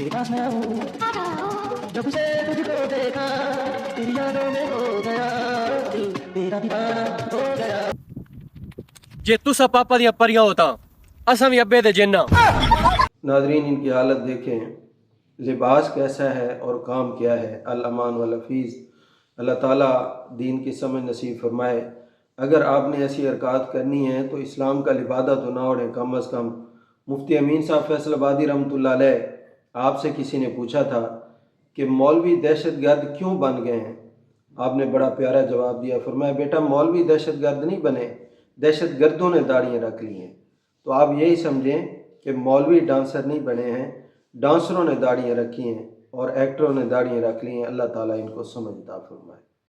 तेरे पास मैं आऊं जब से तुझको देखा तेरी यादों में हो गया दिल तेरा दीवाना हो गया जे तुसा पापा दियां परियां होता असां भी अब्बे दे जिन्ना। नादरीन, इनकी हालत देखें, लिबास कैसा है और काम क्या है। अल अमान वल हफीज़। अल्लाह ताला दीन की समझ नसीब फरमाए। अगर आपने ऐसी हरकत करनी है तो इस्लाम का लिबादा तो ना ओढ़ें कम अज़ कम। मुफ्ती अमीन साहब फैसलाबादी रहमतुल्लाह अलैह, आपसे किसी ने पूछा था कि मौलवी दहशतगर्द क्यों बन गए हैं। आपने बड़ा प्यारा जवाब दिया, फरमाया बेटा मौलवी दहशतगर्द नहीं बने, दहशतगर्दों ने दाढ़ियाँ रख ली हैं। तो आप यही समझें कि मौलवी डांसर नहीं बने हैं, डांसरों ने दाढ़ियाँ रखी हैं और एक्टरों ने दाढ़ियाँ रख ली हैं। अल्लाह ताला इनको समझ अता फरमाए।